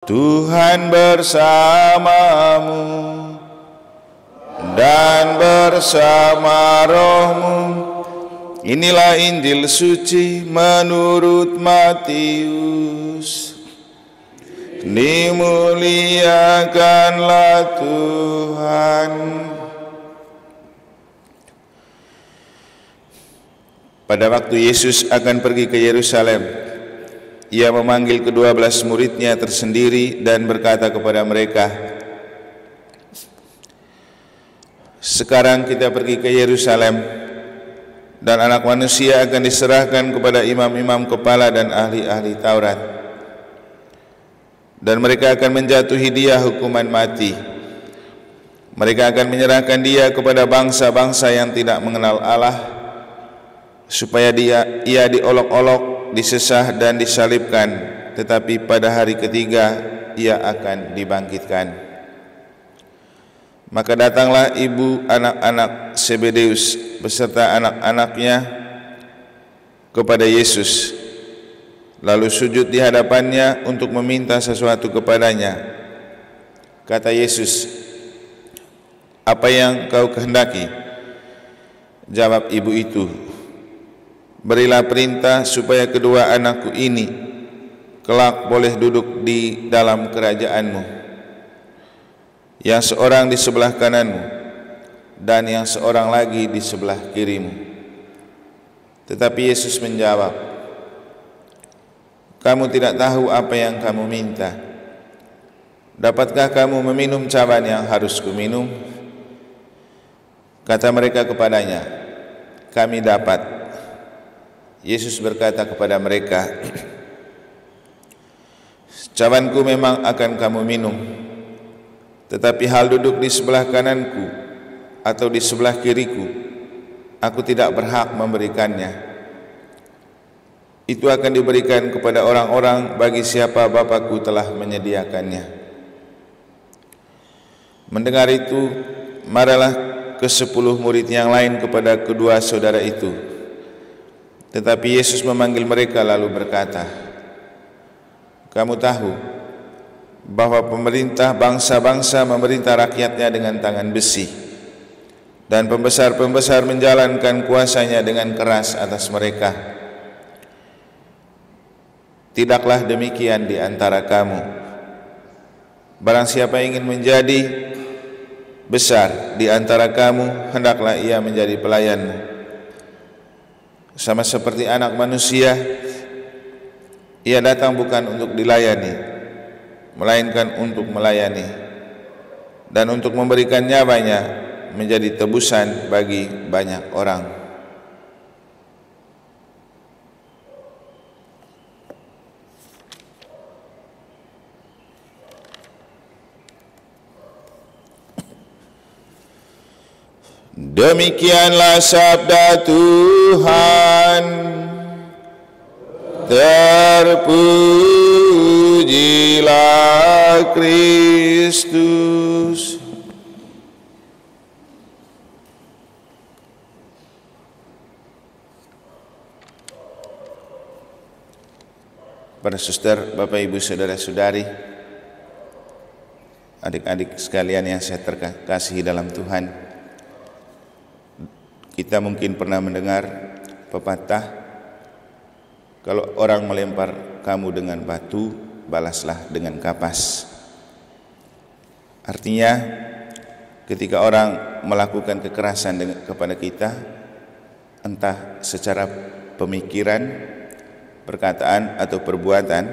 Tuhan bersamamu dan bersama rohmu. Inilah Injil suci menurut Matius. Dimuliakanlah Tuhan. Pada waktu Yesus akan pergi ke Yerusalem, Ia memanggil ke-12 muridnya tersendiri dan berkata kepada mereka, "Sekarang kita pergi ke Yerusalem, dan Anak Manusia akan diserahkan kepada imam-imam kepala dan ahli-ahli Taurat. Dan mereka akan menjatuhi Dia hukuman mati. Mereka akan menyerahkan Dia kepada bangsa-bangsa yang tidak mengenal Allah, supaya Ia diolok-olok, disesah dan disalibkan, tetapi pada hari ketiga Ia akan dibangkitkan." Maka datanglah ibu anak-anak Zebedeus beserta anak-anaknya kepada Yesus, lalu sujud di hadapannya untuk meminta sesuatu kepadanya. Kata Yesus, "Apa yang kau kehendaki?" Jawab ibu itu, "Berilah perintah supaya kedua anakku ini kelak boleh duduk di dalam kerajaanmu, yang seorang di sebelah kananmu dan yang seorang lagi di sebelah kirimu." Tetapi Yesus menjawab, "Kamu tidak tahu apa yang kamu minta. Dapatkah kamu meminum cawan yang harus kuminum?" Kata mereka kepadanya, "Kami dapat." Yesus berkata kepada mereka, "Cawanku memang akan kamu minum, tetapi hal duduk di sebelah kananku atau di sebelah kiriku, aku tidak berhak memberikannya. Itu akan diberikan kepada orang-orang bagi siapa Bapa-Ku telah menyediakannya." Mendengar itu, marahlah ke-10 murid yang lain kepada kedua saudara itu. Tetapi Yesus memanggil mereka lalu berkata, "Kamu tahu bahwa pemerintah bangsa-bangsa memerintah rakyatnya dengan tangan besi, dan pembesar-pembesar menjalankan kuasanya dengan keras atas mereka. Tidaklah demikian di antara kamu. Barang siapa ingin menjadi besar di antara kamu, hendaklah ia menjadi pelayanmu. Sama seperti Anak Manusia, Ia datang bukan untuk dilayani, melainkan untuk melayani, dan untuk memberikan nyawanya menjadi tebusan bagi banyak orang." Demikianlah sabda Tuhan. Terpujilah Kristus. Para suster, Bapak Ibu, saudara-saudari, adik-adik sekalian yang saya terkasihi dalam Tuhan, kita mungkin pernah mendengar pepatah, kalau orang melempar kamu dengan batu, balaslah dengan kapas. Artinya, ketika orang melakukan kekerasan kepada kita, entah secara pemikiran, perkataan atau perbuatan,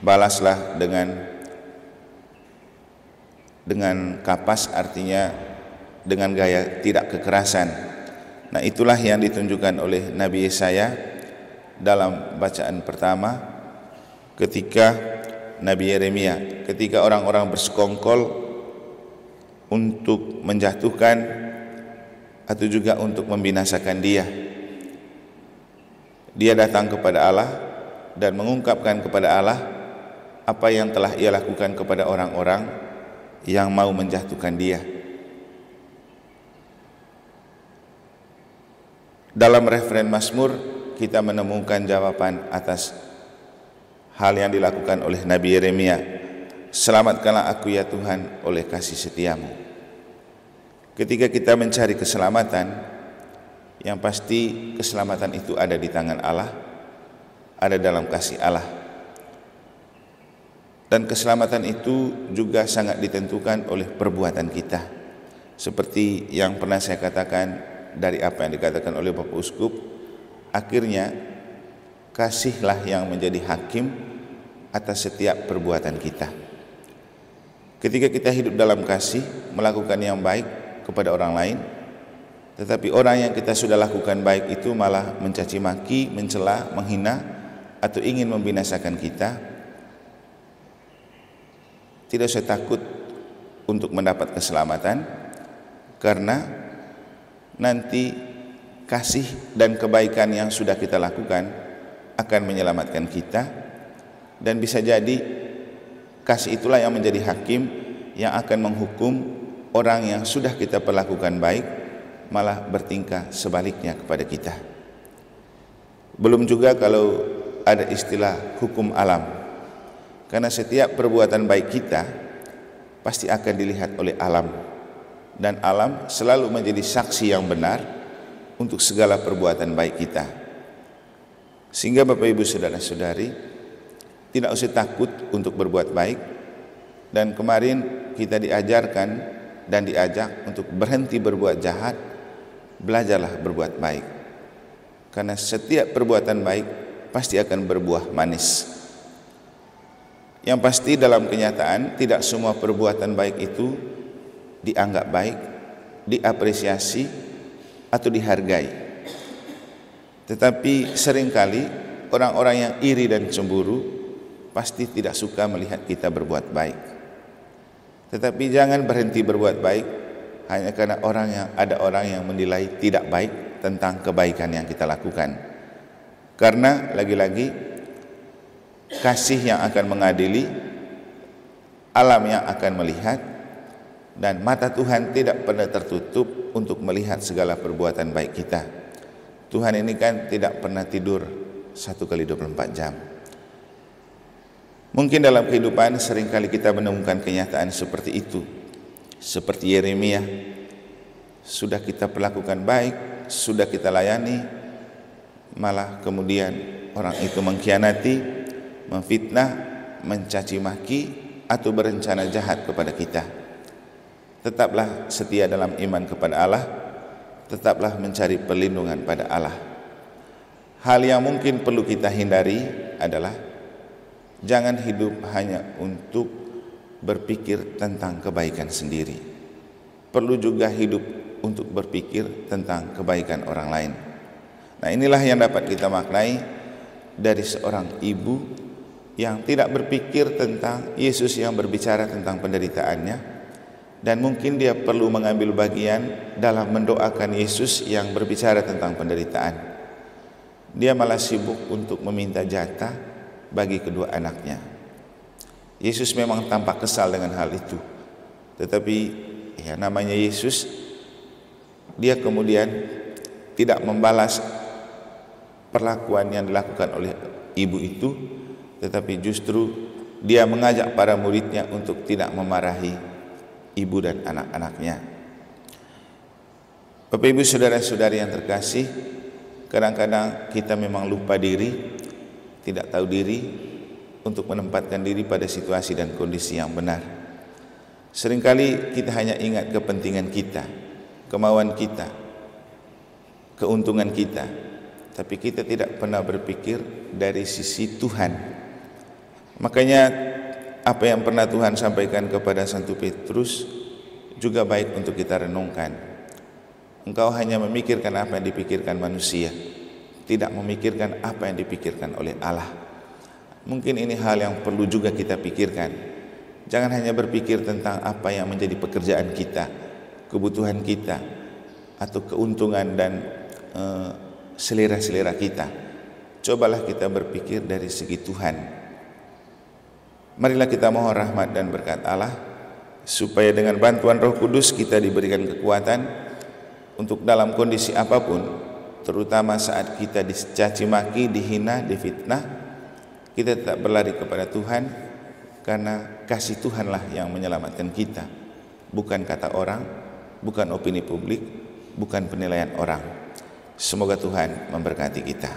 balaslah dengan kapas, artinya dengan gaya tidak kekerasan. Nah, itulah yang ditunjukkan oleh Nabi Yesaya dalam bacaan pertama ketika Nabi Yeremia, ketika orang-orang bersekongkol untuk menjatuhkan atau juga untuk membinasakan dia. Dia datang kepada Allah dan mengungkapkan kepada Allah apa yang telah ia lakukan kepada orang-orang yang mau menjatuhkan dia. Dalam referen Mazmur kita menemukan jawaban atas hal yang dilakukan oleh Nabi Yeremia, "Selamatkanlah aku ya Tuhan oleh kasih setiamu." Ketika kita mencari keselamatan, yang pasti keselamatan itu ada di tangan Allah, ada dalam kasih Allah. Dan keselamatan itu juga sangat ditentukan oleh perbuatan kita. Seperti yang pernah saya katakan dari apa yang dikatakan oleh Bapak Uskup, akhirnya kasihlah yang menjadi hakim atas setiap perbuatan kita. Ketika kita hidup dalam kasih, melakukan yang baik kepada orang lain, tetapi orang yang kita sudah lakukan baik itu malah mencaci maki, mencela, menghina, atau ingin membinasakan kita, tidak usah takut untuk mendapat keselamatan, karena nanti kasih dan kebaikan yang sudah kita lakukan akan menyelamatkan kita. Dan bisa jadi kasih itulah yang menjadi hakim yang akan menghukum orang yang sudah kita perlakukan baik malah bertingkah sebaliknya kepada kita. Belum juga kalau ada istilah hukum alam, karena setiap perbuatan baik kita pasti akan dilihat oleh alam, dan alam selalu menjadi saksi yang benar untuk segala perbuatan baik kita. Sehingga Bapak Ibu saudara-saudari, tidak usah takut untuk berbuat baik. Dan kemarin kita diajarkan dan diajak untuk berhenti berbuat jahat, belajarlah berbuat baik. Karena setiap perbuatan baik pasti akan berbuah manis. Yang pasti dalam kenyataan tidak semua perbuatan baik itu dianggap baik, diapresiasi, atau dihargai. Tetapi seringkali orang-orang yang iri dan cemburu pasti tidak suka melihat kita berbuat baik. Tetapi jangan berhenti berbuat baik hanya karena ada orang yang menilai tidak baik tentang kebaikan yang kita lakukan. Karena lagi-lagi kasih yang akan mengadili, alam yang akan melihat, dan mata Tuhan tidak pernah tertutup untuk melihat segala perbuatan baik kita. Tuhan ini kan tidak pernah tidur 1x24 jam. Mungkin dalam kehidupan seringkali kita menemukan kenyataan seperti itu. Seperti Yeremia, sudah kita perlakukan baik, sudah kita layani, malah kemudian orang itu mengkhianati, memfitnah, mencaci maki, atau berencana jahat kepada kita. Tetaplah setia dalam iman kepada Allah, tetaplah mencari perlindungan pada Allah. Hal yang mungkin perlu kita hindari adalah jangan hidup hanya untuk berpikir tentang kebaikan sendiri. Perlu juga hidup untuk berpikir tentang kebaikan orang lain. Nah, inilah yang dapat kita maknai dari seorang ibu yang tidak berpikir tentang Yesus yang berbicara tentang penderitaannya, dan mungkin dia perlu mengambil bagian dalam mendoakan Yesus yang berbicara tentang penderitaan. Dia malah sibuk untuk meminta jatah bagi kedua anaknya. Yesus memang tampak kesal dengan hal itu, tetapi ya namanya Yesus, dia kemudian tidak membalas perlakuan yang dilakukan oleh ibu itu, tetapi justru dia mengajak para muridnya untuk tidak memarahi ibu dan anak-anaknya. Bapak Ibu saudara-saudari yang terkasih, kadang-kadang kita memang lupa diri, tidak tahu diri untuk menempatkan diri pada situasi dan kondisi yang benar. Seringkali kita hanya ingat kepentingan kita, kemauan kita, keuntungan kita, tapi kita tidak pernah berpikir dari sisi Tuhan. Makanya apa yang pernah Tuhan sampaikan kepada Santo Petrus juga baik untuk kita renungkan. Engkau hanya memikirkan apa yang dipikirkan manusia, tidak memikirkan apa yang dipikirkan oleh Allah. Mungkin ini hal yang perlu juga kita pikirkan. Jangan hanya berpikir tentang apa yang menjadi pekerjaan kita, kebutuhan kita, atau keuntungan dan selera-selera kita. Cobalah kita berpikir dari segi Tuhan. Marilah kita mohon rahmat dan berkat Allah, supaya dengan bantuan Roh Kudus kita diberikan kekuatan untuk dalam kondisi apapun, terutama saat kita dicaci maki, dihina, difitnah, Kita tetap berlari kepada Tuhan, karena kasih Tuhanlah yang menyelamatkan kita, bukan kata orang, bukan opini publik, bukan penilaian orang. Semoga Tuhan memberkati kita.